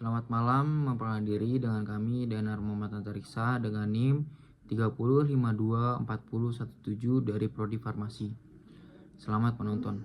Selamat malam, memperkenalkan diri dengan kami Danar Muhammad Antariksa dengan NIM 30524017 dari Prodi Farmasi. Selamat menonton.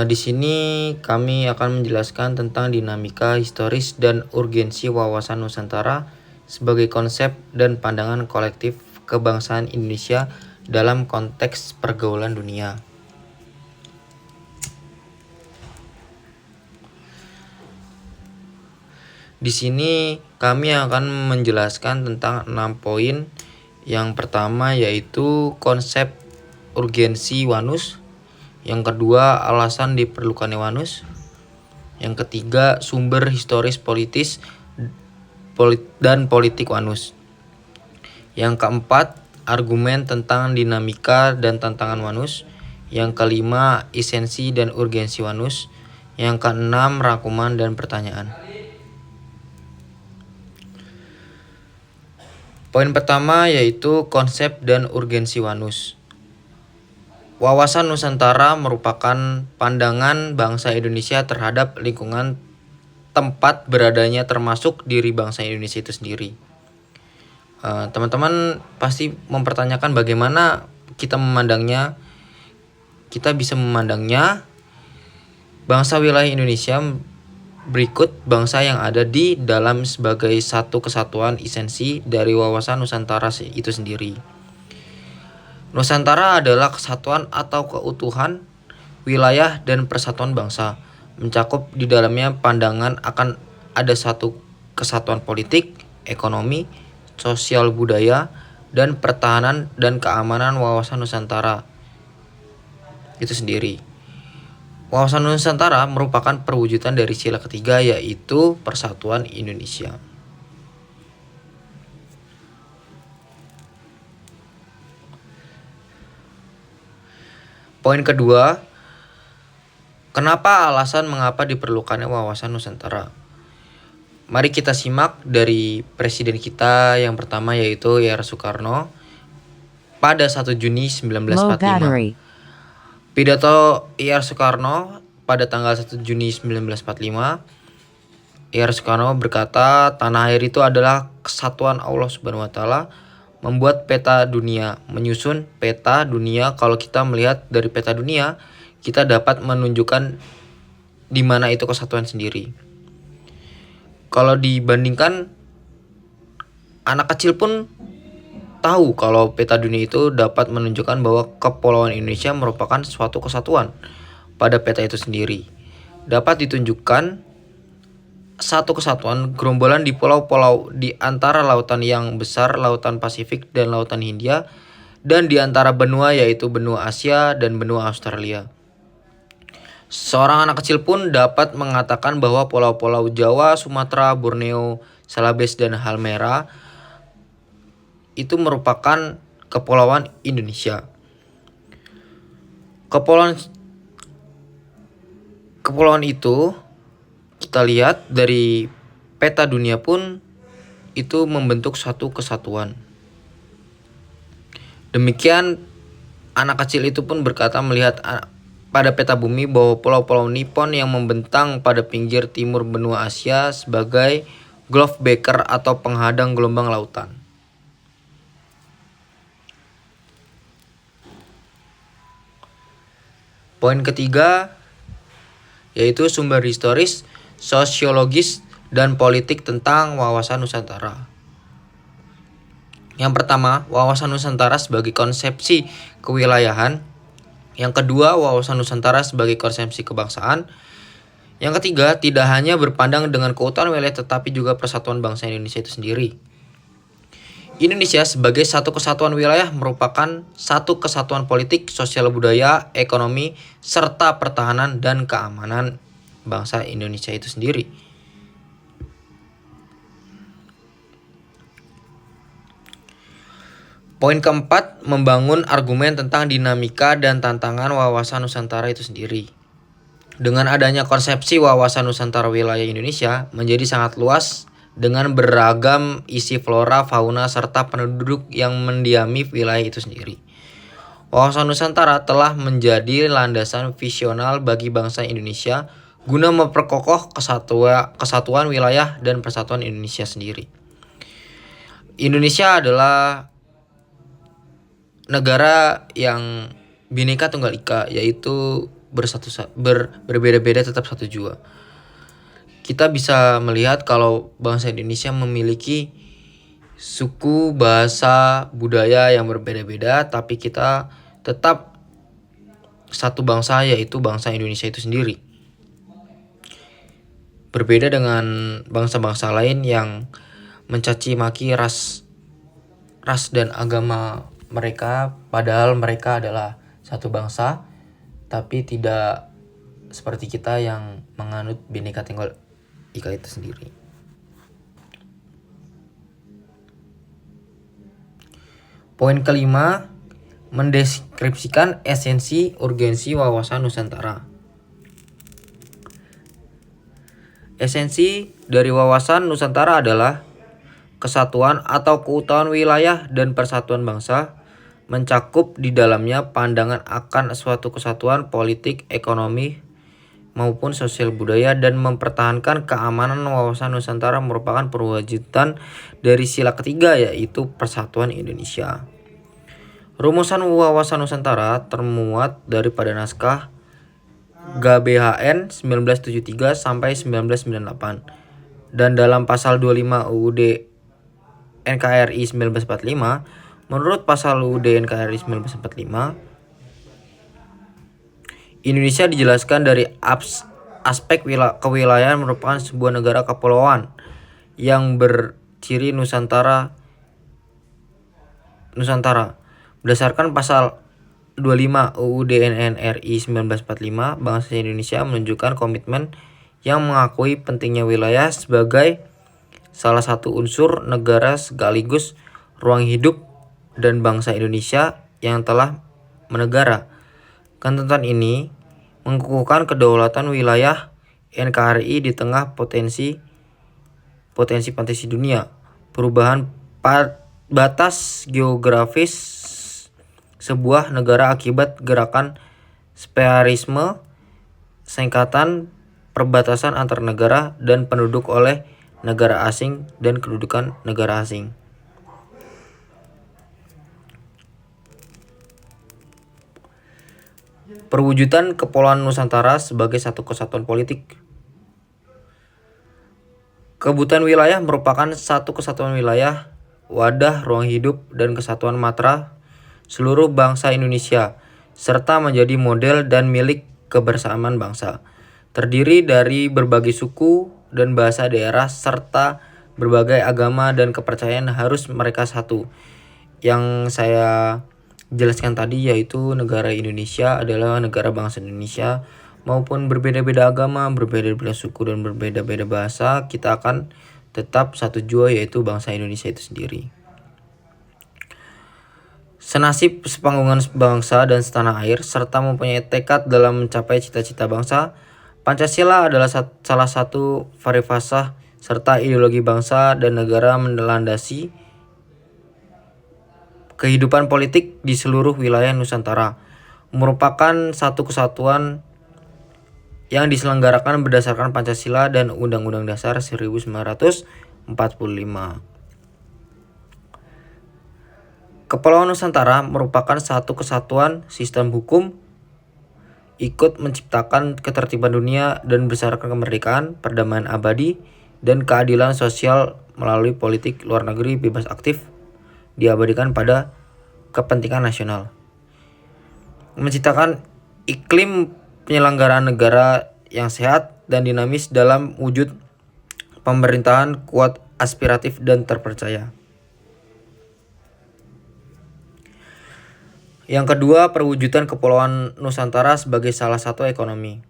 Di sini kami akan menjelaskan tentang dinamika historis dan urgensi wawasan Nusantara sebagai konsep dan pandangan kolektif kebangsaan Indonesia dalam konteks pergaulan dunia. Di sini kami akan menjelaskan tentang 6 poin. Yang pertama yaitu konsep urgensi Wanus. Yang kedua, alasan diperlukannya Wanus. Yang ketiga, sumber historis politis dan politik Wanus. Yang keempat, argumen tentang dinamika dan tantangan Wanus. Yang kelima, esensi dan urgensi Wanus. Yang keenam, rangkuman dan pertanyaan. Poin pertama yaitu konsep dan urgensi Wanus. Wawasan Nusantara merupakan pandangan bangsa Indonesia terhadap lingkungan tempat beradanya termasuk diri bangsa Indonesia itu sendiri. Teman-teman pasti mempertanyakan bagaimana kita memandangnya. Kita bisa memandangnya bangsa wilayah Indonesia berikut bangsa yang ada di dalam sebagai satu kesatuan esensi dari wawasan Nusantara itu sendiri. Nusantara adalah kesatuan atau keutuhan wilayah dan persatuan bangsa, mencakup di dalamnya pandangan akan ada satu kesatuan politik, ekonomi, sosial budaya, dan pertahanan dan keamanan wawasan Nusantara itu sendiri. Wawasan Nusantara merupakan perwujudan dari sila ketiga yaitu Persatuan Indonesia. Poin kedua, kenapa alasan mengapa diperlukannya wawasan Nusantara? Mari kita simak dari presiden kita yang pertama yaitu R. Soekarno pada 1 Juni 1945. Pidato R. Soekarno pada tanggal 1 Juni 1945, R. Soekarno berkata, tanah air itu adalah kesatuan Allah Subhanahu wa taala, membuat peta dunia, menyusun peta dunia. Kalau kita melihat dari peta dunia, kita dapat menunjukkan di mana itu kesatuan sendiri. Kalau dibandingkan, anak kecil pun tahu kalau peta dunia itu dapat menunjukkan bahwa Kepulauan Indonesia merupakan suatu kesatuan. Pada peta itu sendiri dapat ditunjukkan satu kesatuan gerombolan di pulau-pulau di antara lautan yang besar, lautan Pasifik dan lautan Hindia, dan di antara benua yaitu benua Asia dan benua Australia. Seorang anak kecil pun dapat mengatakan bahwa pulau-pulau Jawa, Sumatera, Borneo, Celebes dan Halmahera itu merupakan kepulauan Indonesia. Kepulauan itu kita lihat dari peta dunia pun itu membentuk satu kesatuan. Demikian anak kecil itu pun berkata melihat pada peta bumi bahwa pulau-pulau Nippon yang membentang pada pinggir timur benua Asia sebagai glove breaker atau penghadang gelombang lautan. Poin ketiga yaitu sumber historis, sosiologis, dan politik tentang wawasan Nusantara. Yang pertama, wawasan Nusantara sebagai konsepsi kewilayahan. Yang kedua, wawasan Nusantara sebagai konsepsi kebangsaan. Yang ketiga, tidak hanya berpandang dengan keutuhan wilayah tetapi juga persatuan bangsa Indonesia itu sendiri. Indonesia sebagai satu kesatuan wilayah merupakan satu kesatuan politik, sosial budaya, ekonomi, serta pertahanan dan keamanan bangsa Indonesia itu sendiri. Poin keempat, membangun argumen tentang dinamika dan tantangan wawasan Nusantara itu sendiri. Dengan adanya konsepsi wawasan Nusantara wilayah Indonesia menjadi sangat luas dengan beragam isi flora, fauna, serta penduduk yang mendiami wilayah itu sendiri. Wawasan Nusantara telah menjadi landasan visional bagi bangsa Indonesia guna memperkokoh kesatuan wilayah dan persatuan Indonesia sendiri. Indonesia adalah negara yang Bhinneka Tunggal Ika, yaitu berbeda-beda tetap satu jua. Kita bisa melihat kalau bangsa Indonesia memiliki suku, bahasa, budaya yang berbeda-beda, tapi kita tetap satu bangsa, yaitu bangsa Indonesia itu sendiri. Berbeda dengan bangsa-bangsa lain yang mencaci maki ras dan agama mereka, padahal mereka adalah satu bangsa, tapi tidak seperti kita yang menganut Bhinneka Tunggal Ika itu sendiri. Poin kelima, mendeskripsikan esensi urgensi wawasan Nusantara. Esensi dari wawasan Nusantara adalah kesatuan atau keutuhan wilayah dan persatuan bangsa, mencakup di dalamnya pandangan akan suatu kesatuan politik, ekonomi, maupun sosial budaya, dan mempertahankan keamanan. Wawasan Nusantara merupakan perwujudan dari sila ketiga, yaitu persatuan Indonesia. Rumusan wawasan Nusantara termuat daripada naskah GBHN 1973 sampai 1998, dan dalam pasal 25 UUD NKRI 1945. Menurut pasal UUD NKRI 1945, Indonesia dijelaskan dari aspek kewilayahan merupakan sebuah negara kepulauan yang berciri Nusantara. Berdasarkan pasal 25 UUD NRI 1945, bangsa Indonesia menunjukkan komitmen yang mengakui pentingnya wilayah sebagai salah satu unsur negara sekaligus ruang hidup dan bangsa Indonesia yang telah menegara. Ketentuan ini mengukuhkan kedaulatan wilayah NKRI di tengah potensi dunia. Perubahan batas geografis sebuah negara akibat gerakan separisme, singkatan perbatasan antar negara dan penduduk oleh negara asing dan kedudukan negara asing. Perwujudan Kepulauan Nusantara sebagai satu kesatuan politik. Kebutuhan wilayah merupakan satu kesatuan wilayah, wadah ruang hidup dan kesatuan matra seluruh bangsa Indonesia, serta menjadi model dan milik kebersamaan bangsa. Terdiri dari berbagai suku dan bahasa daerah serta berbagai agama dan kepercayaan harus mereka satu. Yang saya jelaskan tadi yaitu negara Indonesia adalah negara bangsa Indonesia, maupun berbeda-beda agama, berbeda-beda suku dan berbeda-beda bahasa, kita akan tetap satu jua, yaitu bangsa Indonesia itu sendiri. Senasib sepanggungan bangsa dan setanah air, serta mempunyai tekad dalam mencapai cita-cita bangsa. Pancasila adalah salah satu varifasah serta ideologi bangsa dan negara melandasi kehidupan politik di seluruh wilayah Nusantara. Merupakan satu kesatuan yang diselenggarakan berdasarkan Pancasila dan Undang-Undang Dasar 1945. Kepulauan Nusantara merupakan satu kesatuan sistem hukum, ikut menciptakan ketertiban dunia dan berdasarkan kemerdekaan, perdamaian abadi, dan keadilan sosial melalui politik luar negeri bebas aktif diabadikan pada kepentingan nasional. Menciptakan iklim penyelenggaraan negara yang sehat dan dinamis dalam wujud pemerintahan kuat, aspiratif, dan terpercaya. Yang kedua, perwujudan Kepulauan Nusantara sebagai salah satu ekonomi.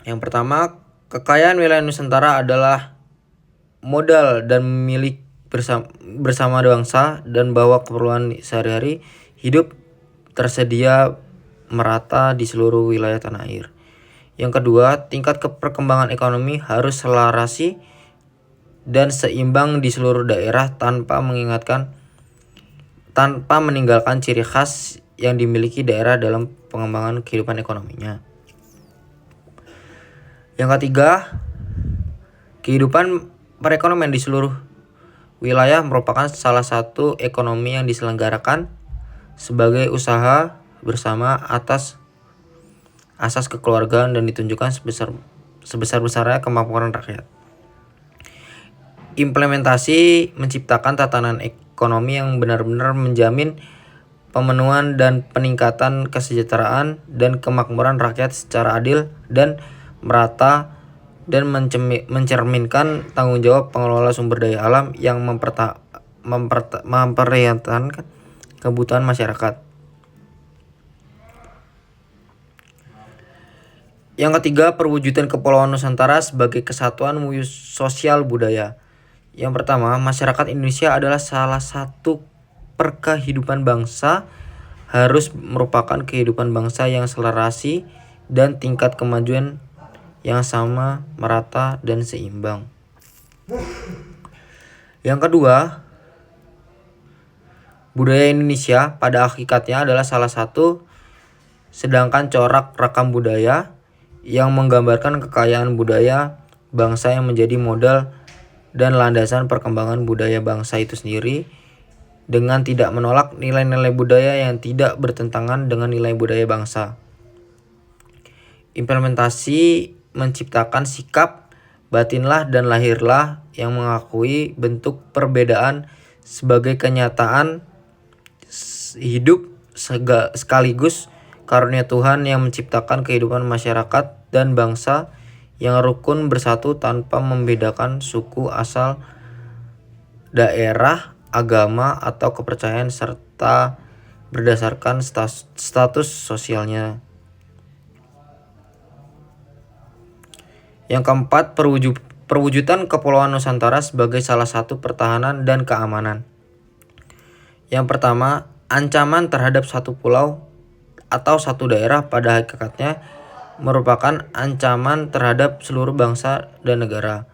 Yang pertama, kekayaan wilayah Nusantara adalah modal dan milik bersama bangsa, dan bahwa keperluan sehari-hari hidup tersedia merata di seluruh wilayah tanah air. Yang kedua, tingkat perkembangan ekonomi harus selarasi dan seimbang di seluruh daerah tanpa meninggalkan ciri khas yang dimiliki daerah dalam pengembangan kehidupan ekonominya. Yang ketiga, kehidupan perekonomian di seluruh wilayah merupakan salah satu ekonomi yang diselenggarakan sebagai usaha bersama atas asas kekeluargaan dan ditunjukkan sebesar-besarnya kemampuan rakyat. Implementasi menciptakan tatanan ekonomi yang benar-benar menjamin pemenuhan dan peningkatan kesejahteraan dan kemakmuran rakyat secara adil dan merata dan mencerminkan tanggung jawab pengelola sumber daya alam yang memperhatikan kebutuhan masyarakat. Yang ketiga, perwujudan Kepulauan Nusantara sebagai kesatuan sosial budaya. Yang pertama, masyarakat Indonesia adalah salah satu perkehidupan bangsa, harus merupakan kehidupan bangsa yang selerasi dan tingkat kemajuan yang sama, merata, dan seimbang. Yang kedua, budaya Indonesia pada hakikatnya adalah salah satu sedangkan corak rekam budaya yang menggambarkan kekayaan budaya bangsa yang menjadi modal dan landasan perkembangan budaya bangsa itu sendiri, dengan tidak menolak nilai-nilai budaya yang tidak bertentangan dengan nilai budaya bangsa. Implementasi menciptakan sikap batinlah dan lahirlah yang mengakui bentuk perbedaan sebagai kenyataan hidup sekaligus karunia Tuhan yang menciptakan kehidupan masyarakat dan bangsa yang rukun bersatu tanpa membedakan suku, asal, daerah, agama, atau kepercayaan serta berdasarkan status sosialnya. Yang keempat, perwujudan Kepulauan Nusantara sebagai salah satu pertahanan dan keamanan. Yang pertama, ancaman terhadap satu pulau atau satu daerah pada hakikatnya merupakan ancaman terhadap seluruh bangsa dan negara.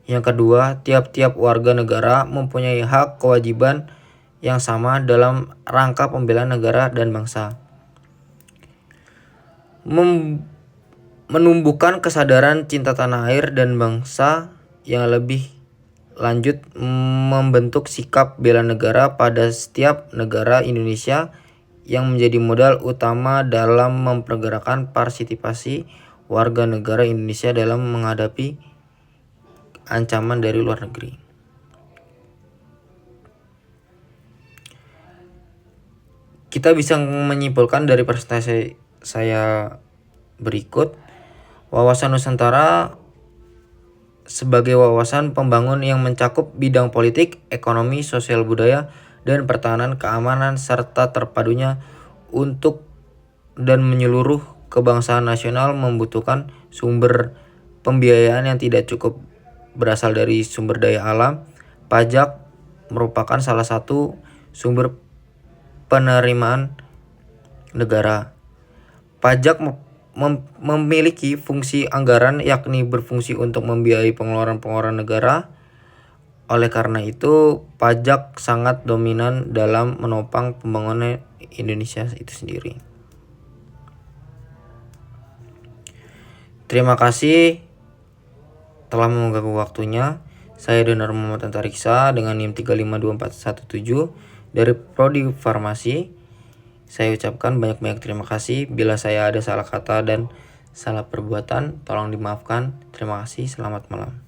Yang kedua, tiap-tiap warga negara mempunyai hak kewajiban yang sama dalam rangka pembelaan negara dan bangsa. Menumbuhkan kesadaran cinta tanah air dan bangsa yang lebih lanjut, membentuk sikap bela negara pada setiap negara Indonesia yang menjadi modal utama dalam mempergerakkan partisipasi warga negara Indonesia dalam menghadapi ancaman dari luar negeri. Kita bisa menyimpulkan dari presentasi saya berikut, wawasan Nusantara sebagai wawasan pembangun yang mencakup bidang politik, ekonomi, sosial budaya, dan pertahanan keamanan serta terpadunya untuk dan menyeluruh kebangsaan nasional membutuhkan sumber pembiayaan yang tidak cukup berasal dari sumber daya alam. Pajak merupakan salah satu sumber penerimaan negara. Pajak memiliki fungsi anggaran, yakni berfungsi untuk membiayai pengeluaran negara. Oleh karena itu, pajak sangat dominan dalam menopang pembangunan Indonesia itu sendiri. Terima kasih telah mengganggu waktunya. Saya Donar Muhammad Antariksa dengan NIM 3524117 dari Prodi Farmasi. Saya ucapkan banyak-banyak terima kasih. Bila saya ada salah kata dan salah perbuatan, tolong dimaafkan. Terima kasih. Selamat malam.